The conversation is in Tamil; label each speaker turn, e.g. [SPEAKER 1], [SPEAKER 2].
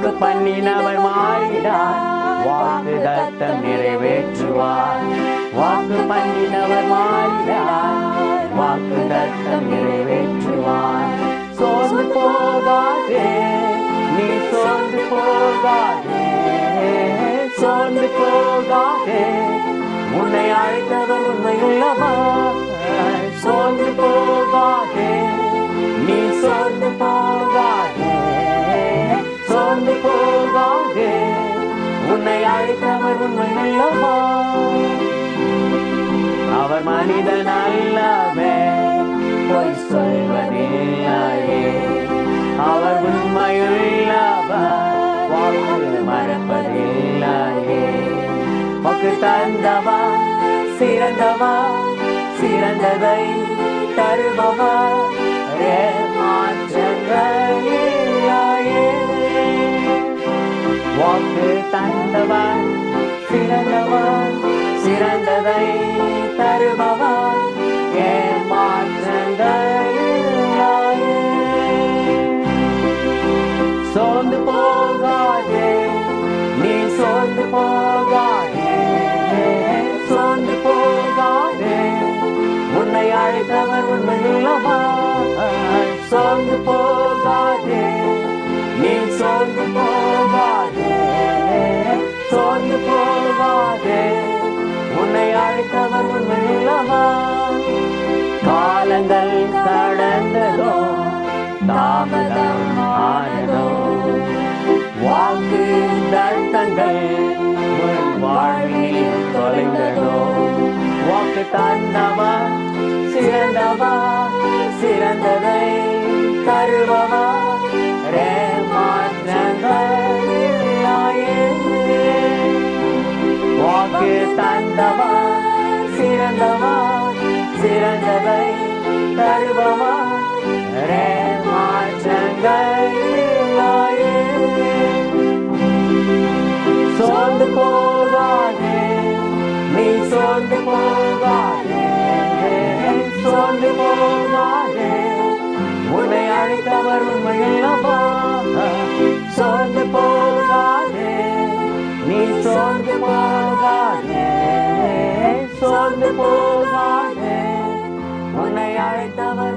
[SPEAKER 1] வாக்கு பண்ணினவர் மாறினார், வாக்கு தத்தம் நிறைவேற்றுவார். வாக்கு பண்ணினவர் மாறினார், வாக்கு தத்தம் நிறைவேற்றுவார். சோர்ந்து போகாதே, நீ சோர்ந்து போகாதே, சோர்ந்து போகாதே, உன்னை அழைத்தவர் உண்மையுள்ளவர். சோர்ந்து போகாதே, நீ சோர்ந்து போகாதே, சோர்ந்து போகாதே, உன்னை அழைத்தவர் உண்மையுள்ளவர். அவர் மனிதன் அல்லவே, பொய் சொல்வதில்லையே. அவர் உண்மையுள்ளவர், வாக்கு மறப்பதில்லையே. வாக்கு தந்தவா, சிறந்தவா, சிறந்ததை தருபவா, மாற்றங்கள் இல்லையே. வாக்கு தந்தவா, சிறந்தவா, சிறந்ததை தருபவா, மாற்றங்கள் இல்லையே. சோர்ந்து போகாதே, நீ சோர்ந்து போகாதே, சோர்ந்து போகாதே, உன்னை அழைத்தவர் உண்மையுள்ளவர். சோர்ந்து போகாதே, நீ சோர்ந்து போகாதே, சோர்ந்து போகாதே, உன்னை அழைத்தவர் உண்மையுள்ளவர். காலங்கள் கடந்ததோ, தாமதம் ஆனதோ, வாக்கு தத்தங்கள் உன் வாழ்வில் தொலைந்ததோ. வாக்கு தந்தவா, சிறந்தவா, சிறந்ததை தருபவா, மாற்றங்கள் இல்லையே. வாக்கு தந்தவா, சிறந்தவா, சிறந்ததை தருபவா, மாற்றங்கள் இல்லையே. சோர்ந்து போகாதே, நீ சோர்ந்து போகாதே, சோர்ந்து போகாதே, உன்னை அழைத்தவர் உண்மையுள்ளவர். சோர்ந்து போகாதே, நீ சோர்ந்து போகாதே, சோர்ந்து போகாதே, உன்னை அழைத்தவர்